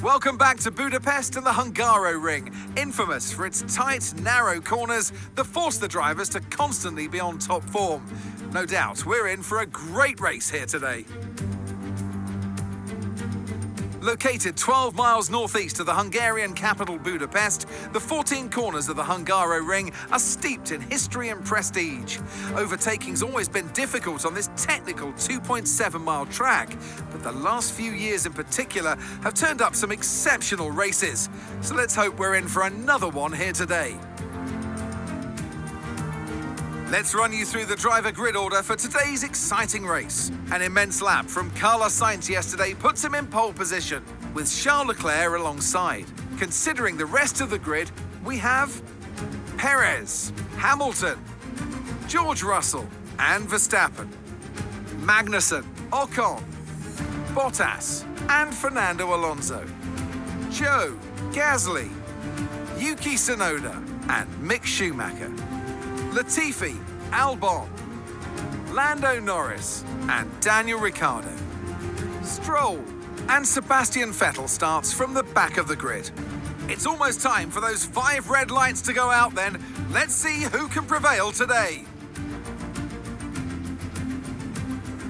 Welcome back to Budapest and the Hungaroring, infamous for its tight, narrow corners that force the drivers to constantly be on top form. No doubt, we're in for a great race here today. Located 12 miles northeast of the Hungarian capital Budapest, the 14 corners of the Hungaroring are steeped in history and prestige. Overtaking's always been difficult on this technical 2.7-mile track, but the last few years in particular have turned up some exceptional races. So let's hope we're in for another one here today. Let's run you through the driver grid order for today's exciting race. An immense lap from Carlos Sainz yesterday puts him in pole position, with Charles Leclerc alongside. Considering the rest of the grid, we have Perez, Hamilton, George Russell and Verstappen, Magnussen, Ocon, Bottas and Fernando Alonso, Joe, Gasly, Yuki Tsunoda and Mick Schumacher, Latifi, Albon, Lando Norris and Daniel Ricciardo. Stroll and Sebastian Vettel starts from the back of the grid. It's almost time for those 5 red lights to go out then. Let's see who can prevail today.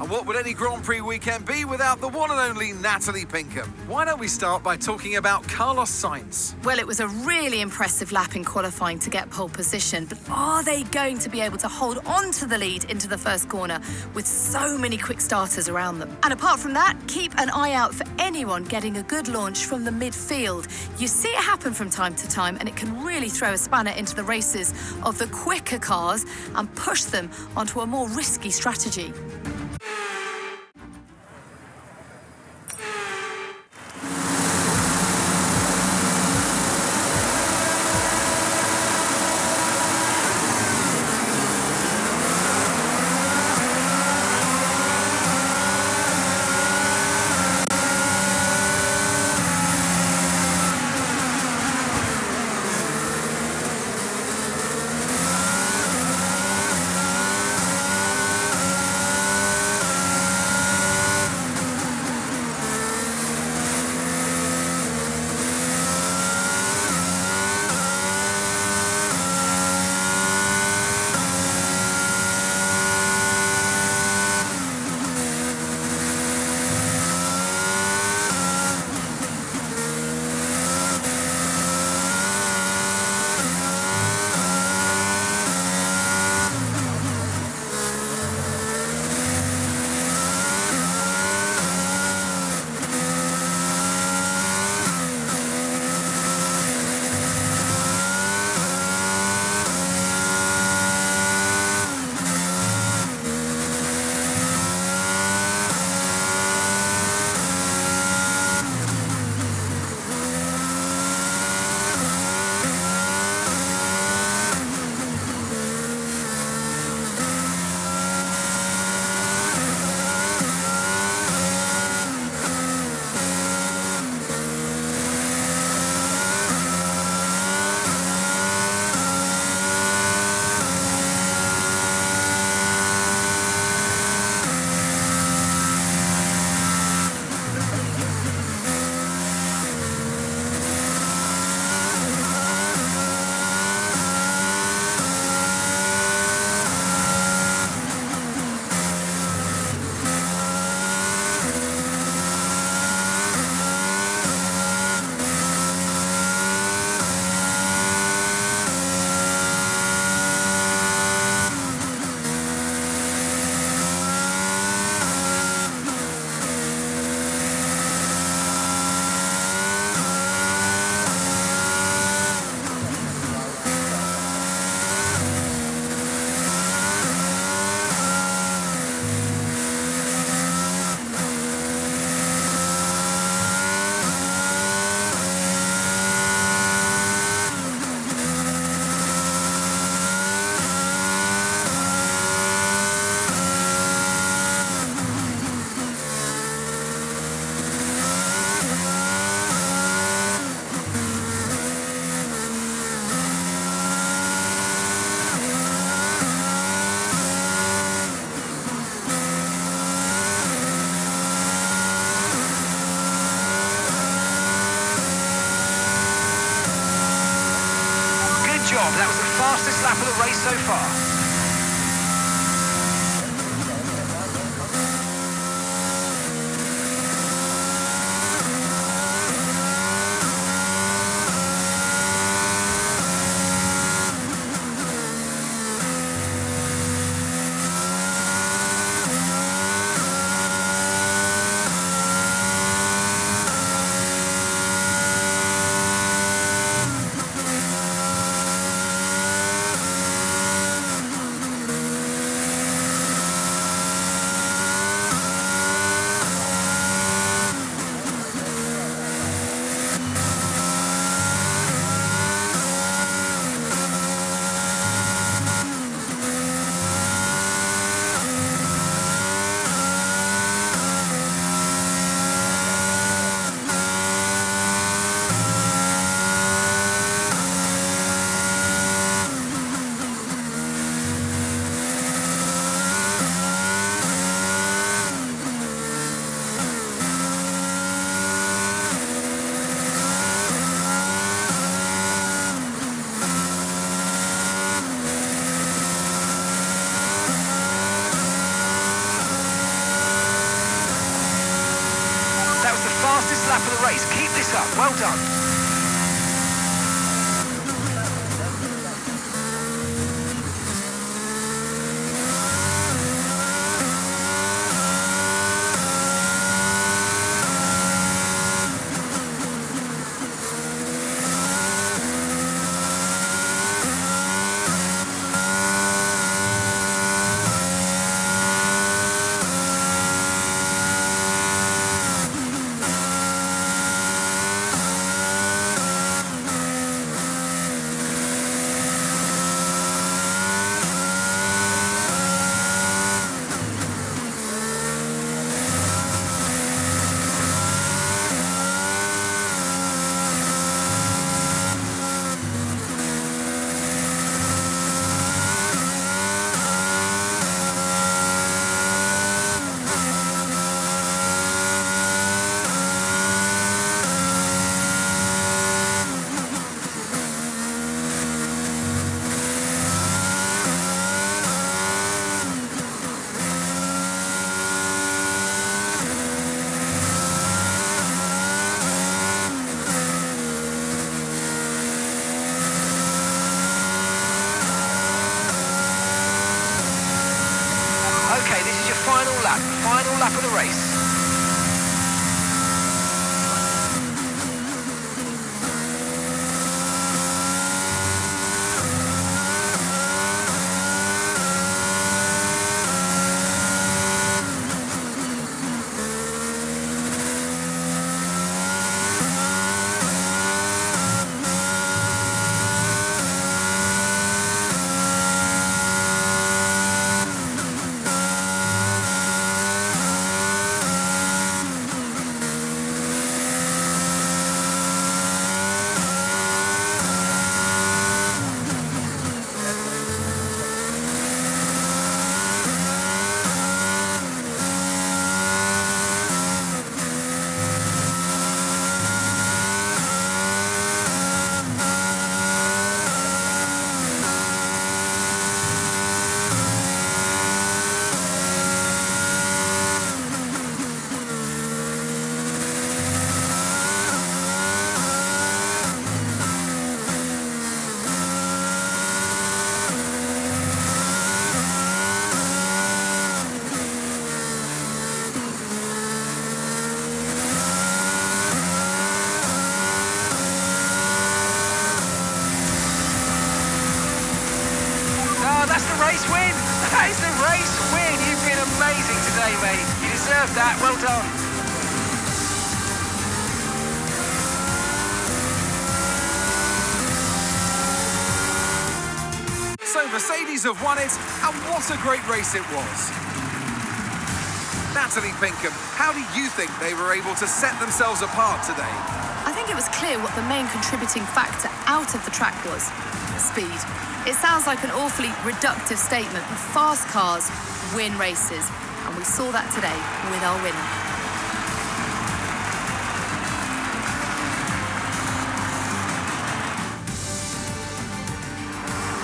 And what would any Grand Prix weekend be without the one and only Natalie Pinkham? Why don't we start by talking about Carlos Sainz? Well, it was a really impressive lap in qualifying to get pole position, but are they going to be able to hold on to the lead into the first corner with so many quick starters around them? And apart from that, keep an eye out for anyone getting a good launch from the midfield. You see it happen from time to time, and it can really throw a spanner into the races of the quicker cars and push them onto a more risky strategy. job. That was the fastest lap of the race so far. Fastest lap of the race. Keep this up. Well done. Okay, this is your final lap of the race. That's the race win! That is the race win! You've been amazing today, mate. You deserve that. Well done. So Mercedes have won it, and what a great race it was. Natalie Pinkham, how do you think they were able to set themselves apart today? I think it was clear what the main contributing factor out of the track was: speed. It sounds like an awfully reductive statement, but fast cars win races, and we saw that today with our winner.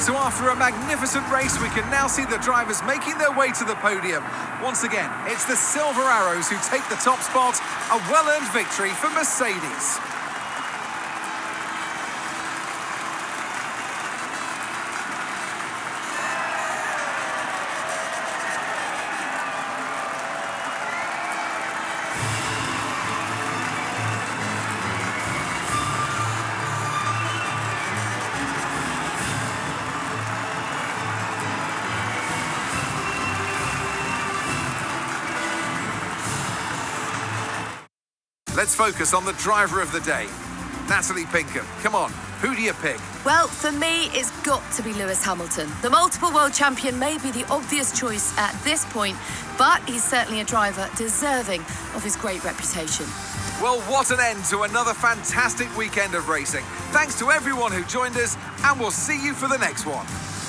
So after a magnificent race, we can now see the drivers making their way to the podium. Once again, it's the Silver Arrows who take the top spot, a well-earned victory for Mercedes. Let's focus on the driver of the day, Natalie Pinkham. Come on, who do you pick? Well, for me, it's got to be Lewis Hamilton. The multiple world champion may be the obvious choice at this point, but he's certainly a driver deserving of his great reputation. Well, what an end to another fantastic weekend of racing. Thanks to everyone who joined us, and we'll see you for the next one.